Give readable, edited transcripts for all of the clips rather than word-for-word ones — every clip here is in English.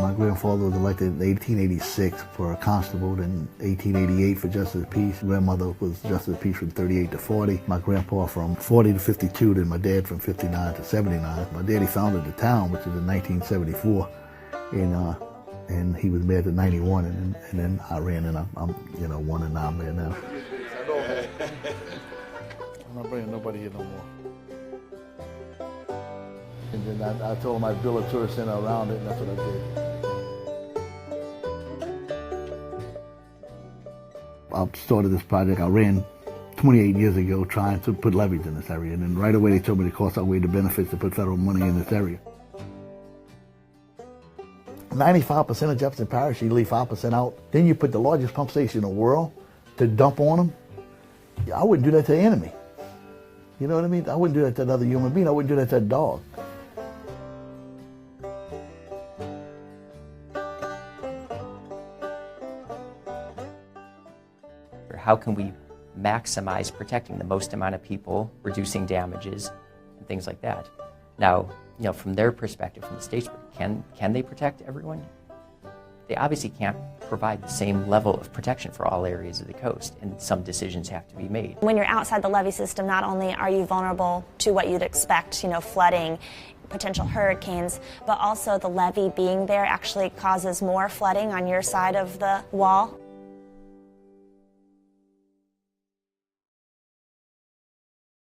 My grandfather was elected in 1886 for a constable, then 1888 for justice of the peace. Grandmother was justice of the peace from 38 to 40. My grandpa from 40 to 52, then my dad from 59 to 79. My daddy founded the town, which was in 1974, and he was mayor to 91, and then I ran, and I'm one, and now I'm mayor now. I'm not bringing nobody here no more. And then I told him I'd build a tourist center around it, and that's what I did. I started this project. I ran 28 years ago trying to put levees in this area, and then right away they told me the cost outweighed the benefits to put federal money in this area. 95% of Jefferson Parish, you leave 5% out. Then you put the largest pump station in the world to dump on them. I wouldn't do that to an enemy. You know what I mean? I wouldn't do that to another human being. I wouldn't do that to a dog. How can we maximize protecting the most amount of people, reducing damages, and things like that? Now, from their perspective, from the state's perspective, can they protect everyone? They obviously can't provide the same level of protection for all areas of the coast, and some decisions have to be made. When you're outside the levee system, not only are you vulnerable to what you'd expect, flooding, potential hurricanes, but also the levee being there actually causes more flooding on your side of the wall.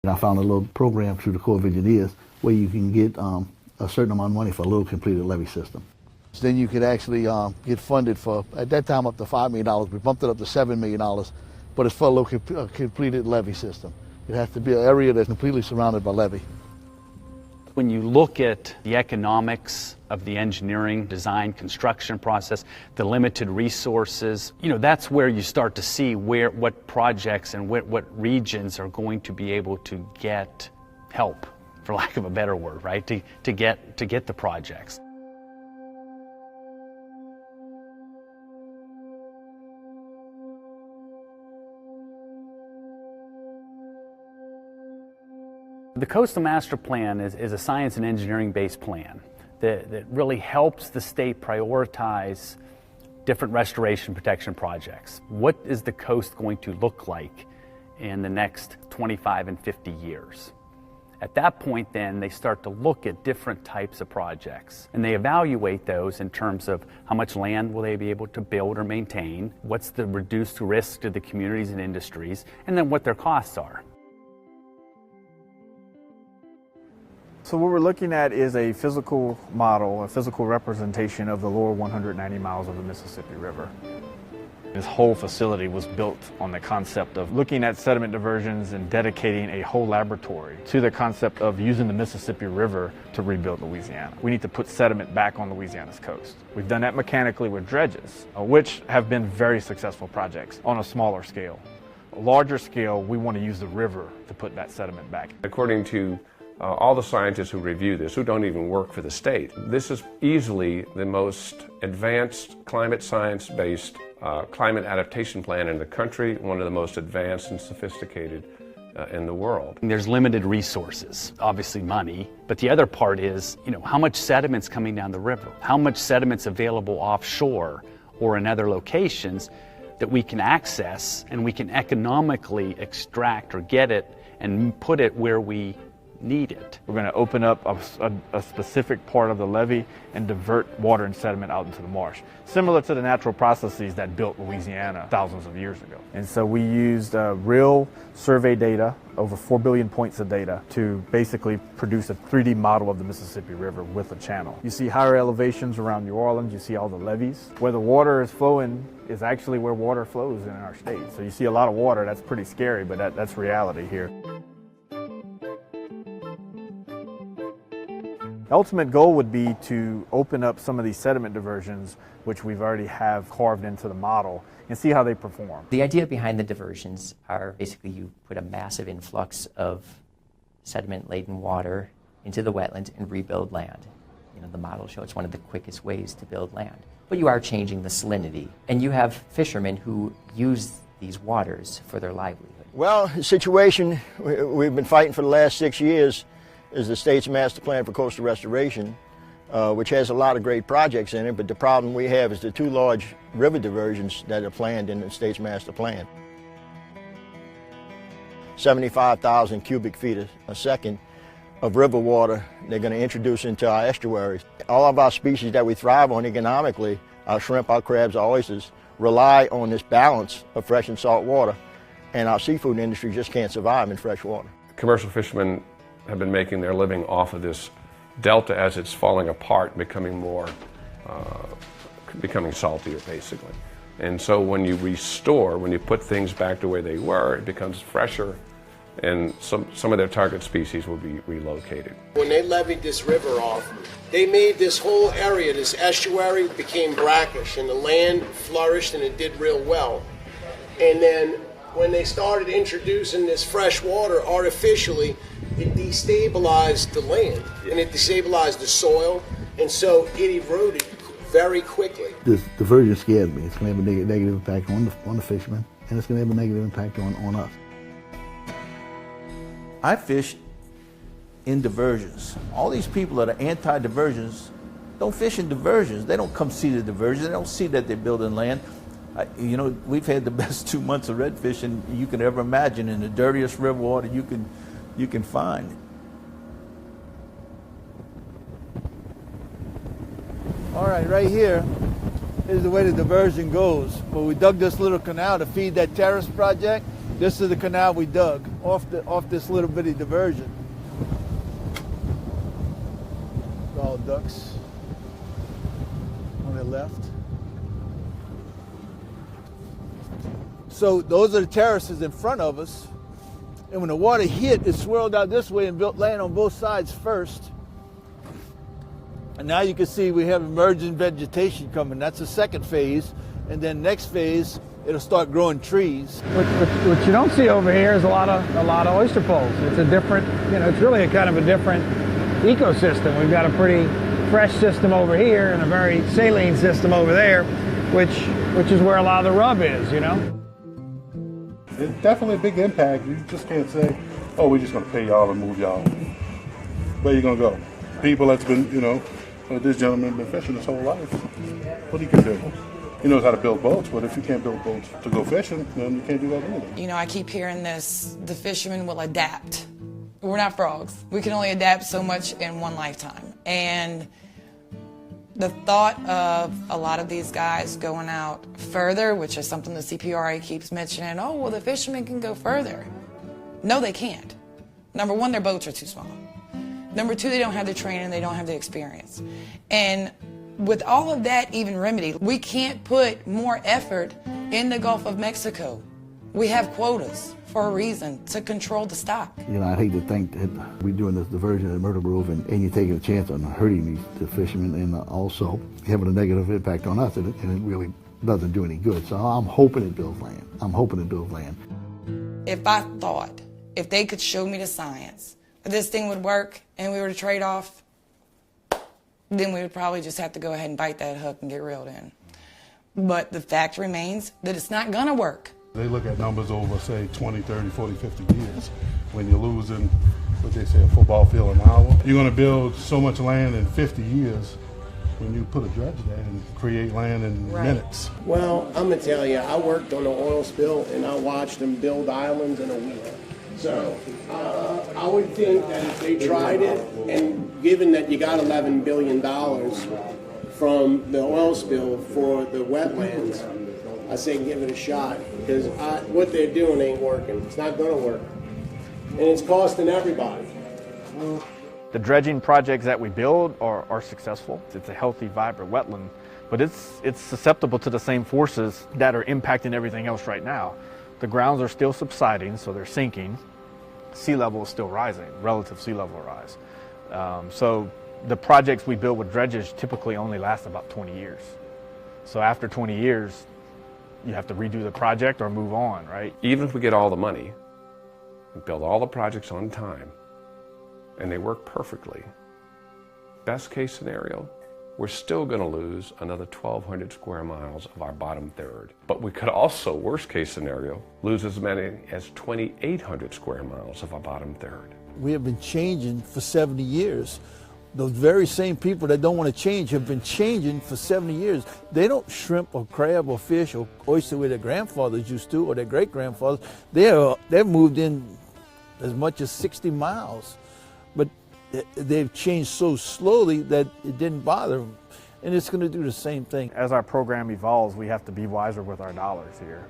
I found a little program through the Corps of Engineers where you can get a certain amount of money for a little completed levee system. Then you could actually get funded for, at that time, up to $5 million. We bumped it up to $7 million, but it's for a little completed levee system. It has to be an area that's completely surrounded by levee. When you look at the economics of the engineering, design, construction process, the limited resources, that's where you start to see what projects and what regions are going to be able to get help, for lack of a better word, right? To get the projects. The Coastal Master Plan is a science and engineering-based plan that really helps the state prioritize different restoration protection projects. What is the coast going to look like in the next 25 and 50 years? At that point, then, they start to look at different types of projects, and they evaluate those in terms of how much land will they be able to build or maintain, what's the reduced risk to the communities and industries, and then what their costs are. So what we're looking at is a physical model, a physical representation of the lower 190 miles of the Mississippi River. This whole facility was built on the concept of looking at sediment diversions and dedicating a whole laboratory to the concept of using the Mississippi River to rebuild Louisiana. We need to put sediment back on Louisiana's coast. We've done that mechanically with dredges, which have been very successful projects on a smaller scale. A larger scale, we want to use the river to put that sediment back. According to all the scientists who review this, who don't even work for the state, this is easily the most advanced climate science-based climate adaptation plan in the country, one of the most advanced and sophisticated in the world. There's limited resources, obviously money, but the other part is, how much sediment's coming down the river, how much sediment's available offshore or in other locations that we can access and we can economically extract or get it and put it where we need it. We're going to open up a specific part of the levee and divert water and sediment out into the marsh, similar to the natural processes that built Louisiana thousands of years ago. And so we used real survey data, over 4 billion points of data, to basically produce a 3D model of the Mississippi River with a channel. You see higher elevations around New Orleans, you see all the levees. Where the water is flowing is actually where water flows in our state. So you see a lot of water. That's pretty scary, but that's reality here. The ultimate goal would be to open up some of these sediment diversions, which we've already have carved into the model, and see how they perform. The idea behind the diversions are basically you put a massive influx of sediment-laden water into the wetlands and rebuild land. The model shows it's one of the quickest ways to build land. But you are changing the salinity, and you have fishermen who use these waters for their livelihood. Well, the situation we've been fighting for the last 6 years is the state's master plan for coastal restoration. which has a lot of great projects in it, but the problem we have is the two large river diversions that are planned in the state's master plan. 75,000 cubic feet a second of river water they're going to introduce into our estuaries. All of our species that we thrive on economically, our shrimp, our crabs, our oysters, rely on this balance of fresh and salt water, and our seafood industry just can't survive in fresh water. Commercial fishermen have been making their living off of this delta as it's falling apart, becoming more, becoming saltier basically. And so when you restore, when you put things back the way they were, it becomes fresher, and some of their target species will be relocated. When they levied this river off, they made this whole area, this estuary, became brackish, and the land flourished and it did real well. And then when they started introducing this fresh water artificially, it destabilized the land and it destabilized the soil, and so it eroded very quickly. This diversion scares me. It's going to have a negative impact on the fishermen, and it's going to have a negative impact on us. I fish in diversions. All these people that are anti-diversions don't fish in diversions. They don't come see the diversions. They don't see that they're building land. You know, we've had the best 2 months of red fishing you can ever imagine in the dirtiest river water you can find. All right here is the way the diversion goes. Well, we dug this little canal to feed that terrace project. This is the canal we dug off this little bitty diversion. All ducks on the left. So those are the terraces in front of us. And when the water hit, it swirled out this way and built land on both sides first. And now you can see we have emerging vegetation coming. That's the second phase. And then next phase, it'll start growing trees. What you don't see over here is a lot of oyster poles. It's a different, it's really a kind of a different ecosystem. We've got a pretty fresh system over here and a very saline system over there, which is where a lot of the rub is, It's definitely a big impact. You just can't say, oh, we're just going to pay y'all and move y'all. Where you going to go? People that's been, this gentleman been fishing his whole life. What he can do? He knows how to build boats, but if you can't build boats to go fishing, then you can't do that either. I keep hearing this, the fishermen will adapt. We're not frogs. We can only adapt so much in one lifetime. And the thought of a lot of these guys going out further, which is something the CPRA keeps mentioning, oh, well, the fishermen can go further. No, they can't. Number one, their boats are too small. Number two, they don't have the training, they don't have the experience. And with all of that even remedied, we can't put more effort in the Gulf of Mexico. We have quotas for a reason, to control the stock. I'd hate to think that we're doing this diversion at Myrtle Grove and you're taking a chance on hurting the fishermen and also having a negative impact on us, and it really doesn't do any good. So I'm hoping it builds land. If I thought, if they could show me the science, that this thing would work and we were to trade off, then we would probably just have to go ahead and bite that hook and get reeled in. But the fact remains that it's not gonna work. They look at numbers over, say, 20, 30, 40, 50 years. When you're losing, what they say, a football field an hour. You're gonna build so much land in 50 years when you put a dredge there and create land in minutes. Well, I'm gonna tell you, I worked on the oil spill and I watched them build islands in a week. So I would think that if they tried it, and given that you got $11 billion from the oil spill for the wetlands, I say give it a shot, because what they're doing ain't working. It's not going to work, and it's costing everybody. The dredging projects that we build are successful. It's a healthy, vibrant wetland, but it's susceptible to the same forces that are impacting everything else right now. The grounds are still subsiding, so they're sinking. Sea level is still rising, relative sea level rise. So the projects we build with dredges typically only last about 20 years. So after 20 years, you have to redo the project or move on, right? Even if we get all the money and build all the projects on time and they work perfectly, best case scenario, we're still going to lose another 1,200 square miles of our bottom third. But we could also, worst case scenario, lose as many as 2,800 square miles of our bottom third. We have been changing for 70 years. those very same people that don't want to change have been changing for 70 years. They don't shrimp or crab or fish or oyster where their grandfathers used to or their great-grandfathers. They've moved in as much as 60 miles. But they've changed so slowly that it didn't bother them. And it's going to do the same thing. As our program evolves, we have to be wiser with our dollars here.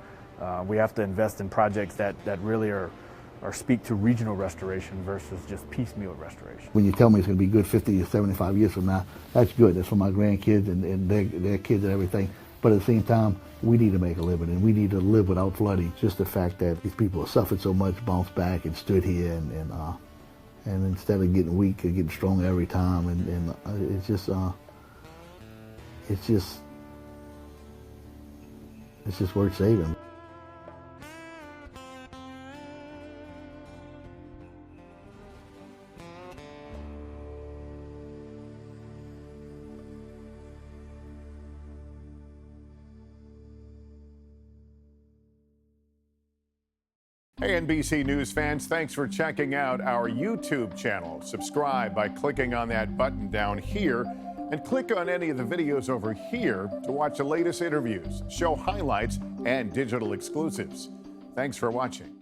We have to invest in projects that really are speak to regional restoration versus just piecemeal restoration. When you tell me it's going to be good 50 or 75 years from now, that's good. That's for my grandkids and their kids and everything. But at the same time, we need to make a living, and we need to live without flooding. Just the fact that these people have suffered so much, bounced back and stood here, and instead of getting weak, they're getting stronger every time. And it's just worth saving. Hey, NBC News fans, thanks for checking out our YouTube channel. Subscribe by clicking on that button down here and click on any of the videos over here to watch the latest interviews, show highlights, and digital exclusives. Thanks for watching.